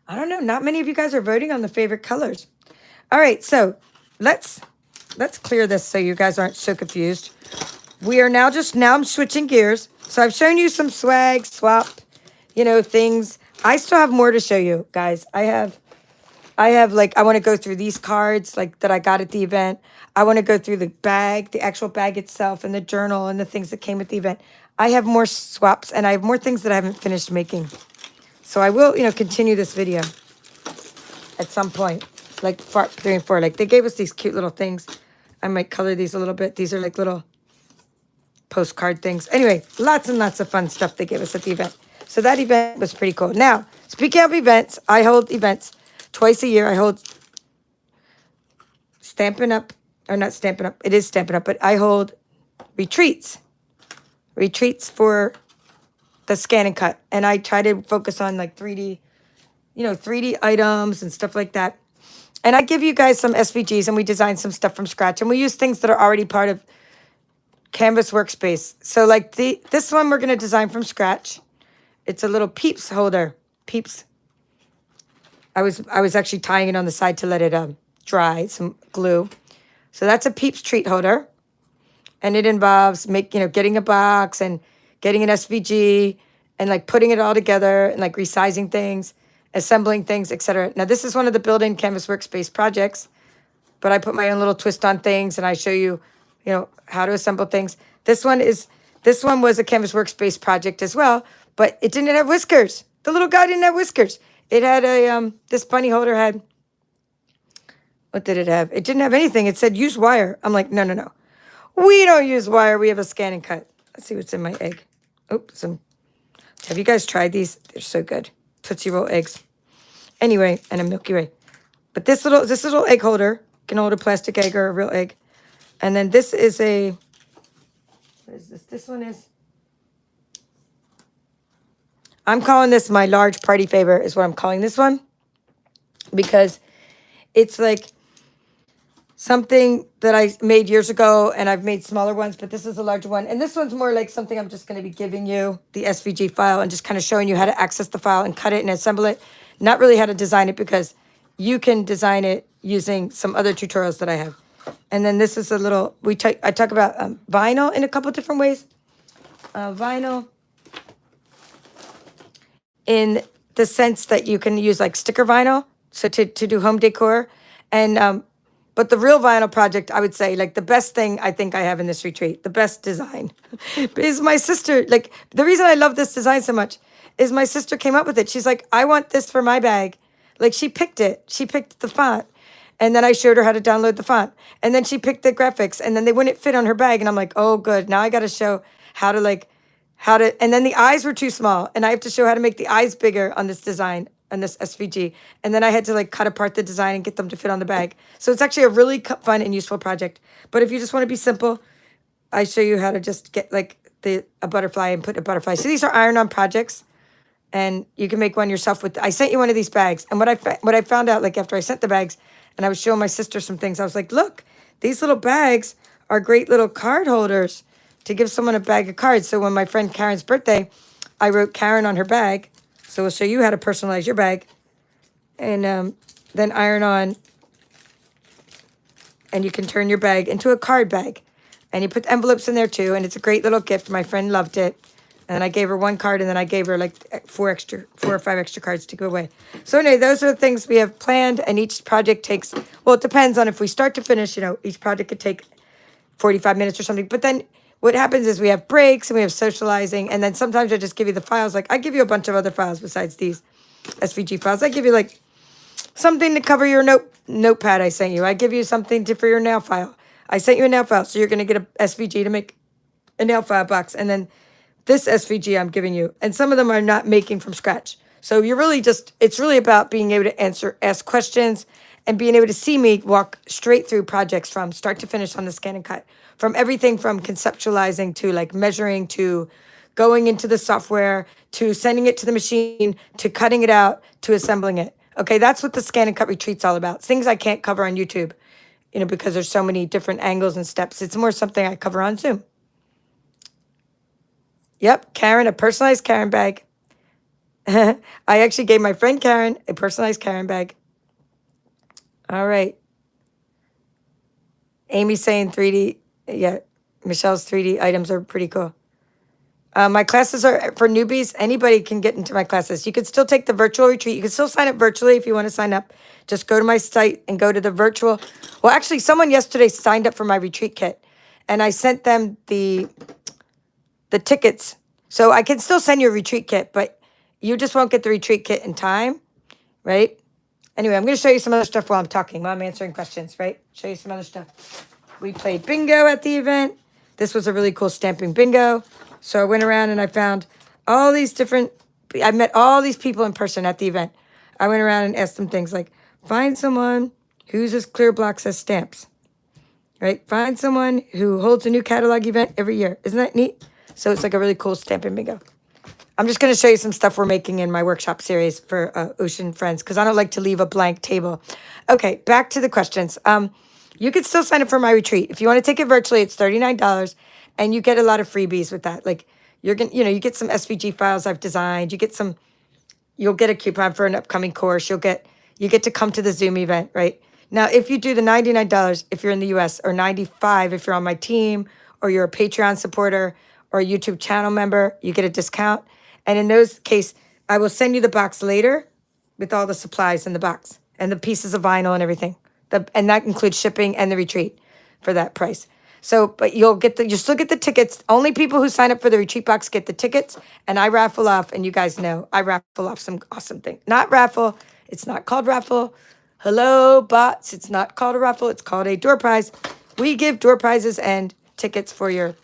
I don't know. Not many of you guys are voting on the favorite colors. All right. So let's clear this so you guys aren't so confused. We are now I'm switching gears. So I've shown you some swag, swap, things. I still have more to show you guys. I want to go through these cards like that I got at the event. I want to go through the bag, the actual bag itself, and the journal and the things that came at the event. I have more swaps and I have more things that I haven't finished making. So I will, continue this video at some point, like part 3 and 4. Like they gave us these cute little things. I might color these a little bit. These are like little postcard things. Anyway, lots and lots of fun stuff they gave us at the event. So that event was pretty cool. Now, speaking of events, I hold events twice a year. I hold Stampin' Up, or not Stampin' Up. It is Stampin' Up, but I hold retreats for the scan and cut. And I try to focus on like 3D, 3D items and stuff like that. And I give you guys some SVGs and we design some stuff from scratch. And we use things that are already part of Canvas Workspace. So like this one we're going to design from scratch. It's a little Peeps holder. Peeps. I was actually tying it on the side to let it dry, some glue. So that's a Peeps treat holder. And it involves getting a box and getting an SVG and like putting it all together and like resizing things, assembling things, etc. Now this is one of the built-in Canvas Workspace projects, but I put my own little twist on things and I show you, how to assemble things. This one was a Canvas Workspace project as well, but it didn't have whiskers. The little guy didn't have whiskers. It had this bunny holder had, what did it have? It didn't have anything. It said use wire. I'm like, no. We don't use wire. We have a scan and cut. Let's see what's in my egg. Oops. Have you guys tried these? They're so good. Tootsie Roll eggs. Anyway, and a Milky Way. But this little egg holder can hold a plastic egg or a real egg. And then this is what is this? This one is, I'm calling this my large party favor is what I'm calling this one. Because it's like something that I made years ago and I've made smaller ones, but this is a larger one. And this one's more like something I'm just going to be giving you the SVG file and just kind of showing you how to access the file and cut it and assemble it. Not really how to design it because you can design it using some other tutorials that I have. And then this is a little, I talk about vinyl in a couple different ways. Vinyl in the sense that you can use like sticker vinyl, so to do home decor. And but the real vinyl project, I would say, like the best thing I think I have in this retreat, the best design, is my sister. Like the reason I love this design so much is my sister came up with it. She's like, I want this for my bag. Like she picked it. She picked the font. And then I showed her how to download the font. And then she picked the graphics. And then they wouldn't fit on her bag. And I'm like, oh, good. Now I got to show how to and then the eyes were too small. And I have to show how to make the eyes bigger on this design, on this SVG. And then I had to like cut apart the design and get them to fit on the bag. So it's actually a really fun and useful project. But if you just want to be simple, I show you how to just get like a butterfly and put a butterfly. So these are iron-on projects. And you can make one yourself with, I sent you one of these bags. And what I found out, like after I sent the bags and I was showing my sister some things, I was like, look, these little bags are great little card holders to give someone a bag of cards. So when my friend Karen's birthday, I wrote Karen on her bag. So we'll show you how to personalize your bag. And then iron on. And you can turn your bag into a card bag. And you put envelopes in there too. And it's a great little gift. My friend loved it. And I gave her one card, and then I gave her like 4 or 5 extra cards to give away. So anyway, those are the things we have planned, and each project takes, well, it depends on if we start to finish, you know, each project could take 45 minutes or something. But then what happens is we have breaks, and we have socializing, and then sometimes I just give you the files. Like I give you a bunch of other files besides these SVG files. I give you like something to cover your notepad I sent you. I give you something for your nail file. I sent you a nail file, so you're going to get a SVG to make a nail file box, and then this SVG I'm giving you, and some of them are not making from scratch. So you're really it's really about being able to ask questions and being able to see me walk straight through projects from start to finish on the scan and cut, from everything from conceptualizing to like measuring to going into the software to sending it to the machine to cutting it out to assembling it. Okay, that's what the scan and cut retreat's all about. Things I can't cover on YouTube, you know, because there's so many different angles and steps. It's more something I cover on Zoom. Yep, Karen, a personalized Karen bag. I actually gave my friend Karen a personalized Karen bag. All right. Amy's saying 3D. Yeah, Michelle's 3D items are pretty cool. My classes are for newbies. Anybody can get into my classes. You could still take the virtual retreat. You can still sign up virtually if you want to sign up. Just go to my site and go to the virtual. Well, actually, someone yesterday signed up for my retreat kit, and I sent them the tickets. So I can still send you a retreat kit, but you just won't get the retreat kit in time, right? Anyway, I'm going to show you some other stuff while I'm talking, while I'm answering questions, right? Show you some other stuff. We played bingo at the event. This was a really cool stamping bingo. So I went around and I found all these I met all these people in person at the event. I went around and asked them things like, find someone who uses clear blocks as stamps, right? Find someone who holds a new catalog event every year. Isn't that neat? So it's like a really cool stamping bingo. I'm just going to show you some stuff we're making in my workshop series for Ocean Friends, because I don't like to leave a blank table. Okay, back to the questions. You could still sign up for my retreat. If you want to take it virtually, it's $39, and you get a lot of freebies with that. Like you get some SVG files I've designed. You'll get a coupon for an upcoming course. You get to come to the Zoom event, right? Now, if you do the $99 if you're in the US, or $95 if you're on my team, or you're a Patreon supporter, or a YouTube channel member, you get a discount. And in those cases, I will send you the box later with all the supplies in the box and the pieces of vinyl and everything. And that includes shipping and the retreat for that price. So, but you still get the tickets. Only people who sign up for the retreat box get the tickets, and I raffle off, and you guys know, I raffle off some awesome thing. Not raffle. It's not called raffle. Hello, bots. It's not called a raffle. It's called a door prize. We give door prizes and tickets for your,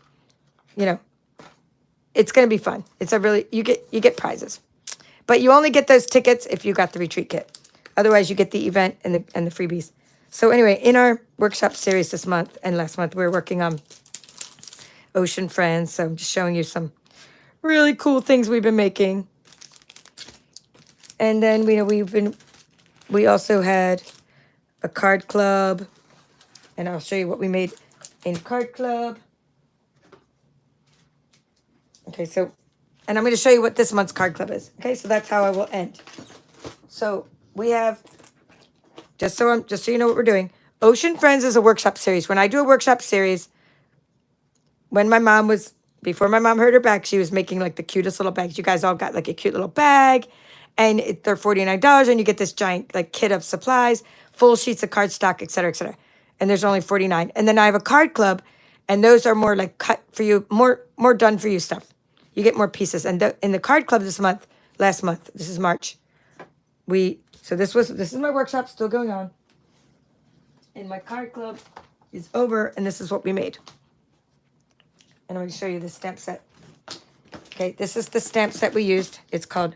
it's going to be fun. You get prizes. But you only get those tickets if you got the retreat kit. Otherwise, you get the event and the freebies. So anyway, in our workshop series this month and last month, we were working on Ocean Friends. So I'm just showing you some really cool things we've been making. And then we also had a card club, and I'll show you what we made in card club. Okay, so, and I'm going to show you what this month's card club is. Okay, so that's how I will end. So we have, just so you know what we're doing, Ocean Friends is a workshop series. When I do a workshop series, before my mom hurt her back, she was making like the cutest little bags. You guys all got like a cute little bag, and they're $49, and you get this giant like kit of supplies, full sheets of cardstock, et cetera, et cetera. And there's only $49. And then I have a card club, and those are more like cut for you, more done for you stuff. You get more pieces. And in the card club last month, this is March, So this is my workshop still going on. And my card club is over, and this is what we made. And I'm going to show you the stamp set. Okay, this is the stamp set we used. It's called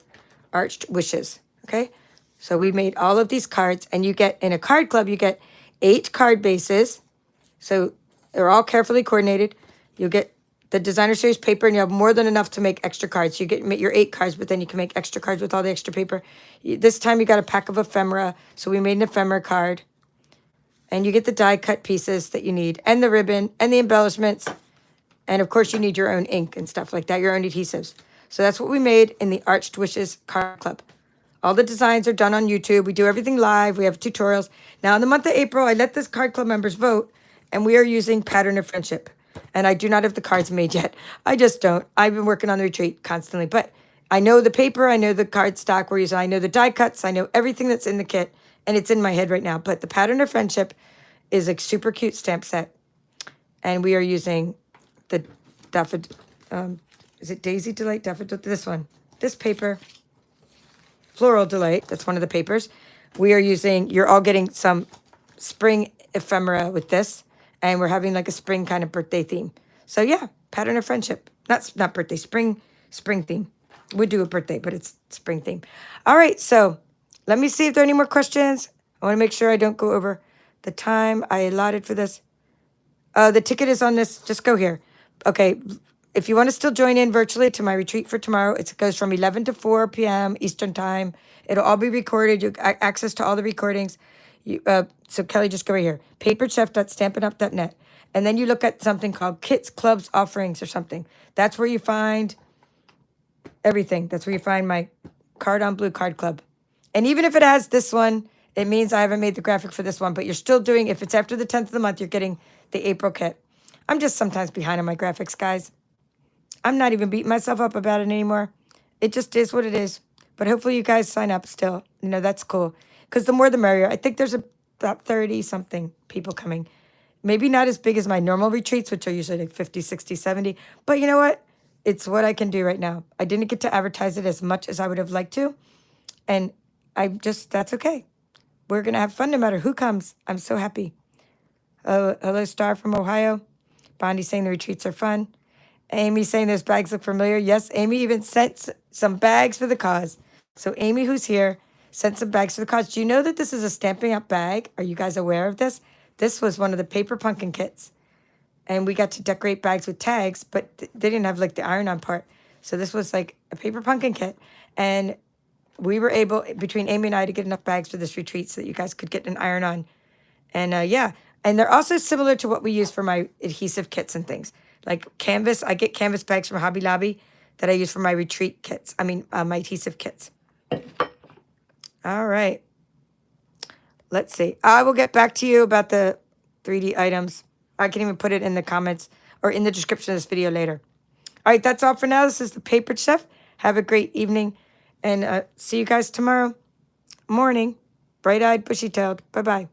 Arched Wishes. Okay, so we made all of these cards, and you get, in a card club, you get 8 card bases. So they're all carefully coordinated. You get the designer series paper, and you have more than enough to make extra cards. You get your 8 cards, but then you can make extra cards with all the extra paper. This time you got a pack of ephemera, so we made an ephemera card. And you get the die cut pieces that you need, and the ribbon, and the embellishments. And of course, you need your own ink and stuff like that, your own adhesives. So that's what we made in the Arched Wishes Card Club. All the designs are done on YouTube. We do everything live. We have tutorials. Now, in the month of April, I let this card club members vote, and we are using Pattern of Friendship. And I do not have the cards made yet. I just don't. I've been working on the retreat constantly. But I know the paper. I know the card stock we're using. I know the die cuts. I know everything that's in the kit. And it's in my head right now. But the Pattern of Friendship is a super cute stamp set. And we are using the Daffodil, is it Daisy Delight? Daffodil, this one. This paper, Floral Delight, that's one of the papers. We are using, you're all getting some spring ephemera with this. And we're having like a spring kind of birthday theme. So yeah, Pattern of Friendship. Not birthday, spring theme. We do a birthday, but it's spring theme. All right, so let me see if there are any more questions. I want to make sure I don't go over the time I allotted for this. The ticket is on this. Just go here. Okay, if you want to still join in virtually to my retreat for tomorrow, it goes from 11 to 4 p.m. Eastern time. It'll all be recorded. You have access to all the recordings. So Kelly, just go right here. paperchef.stampinup.net. And then you look at something called Kits, Clubs, Offerings or something. That's where you find everything. That's where you find my Card on Blue Card Club. And even if it has this one, it means I haven't made the graphic for this one, but you're still doing, if it's after the 10th of the month, you're getting the April kit. I'm just sometimes behind on my graphics, guys. I'm not even beating myself up about it anymore. It just is what it is. But hopefully you guys sign up still. You know, that's cool. Because the more the merrier. I think there's about 30-something people coming. Maybe not as big as my normal retreats, which are usually like 50, 60, 70. But you know what? It's what I can do right now. I didn't get to advertise it as much as I would have liked to. And that's okay. We're going to have fun no matter who comes. I'm so happy. Hello, Star from Ohio. Bondi saying the retreats are fun. Amy saying those bags look familiar. Yes, Amy even sent some bags for the cause. So Amy, who's here, sent some bags for the cause. Do you know that this is a Stampin' Up bag? Are you guys aware of this? This was one of the paper pumpkin kits. And we got to decorate bags with tags, but they didn't have like the iron-on part. So this was like a paper pumpkin kit. And we were able, between Amy and I, to get enough bags for this retreat so that you guys could get an iron-on. And yeah, and they're also similar to what we use for my adhesive kits and things. Like canvas, I get canvas bags from Hobby Lobby that I use for my retreat kits. My adhesive kits. All right. Let's see. I will get back to you about the 3D items. I can even put it in the comments or in the description of this video later. All right, that's all for now. This is the Paper Chef. Have a great evening. And see you guys tomorrow morning. Bright-eyed, bushy-tailed. Bye-bye.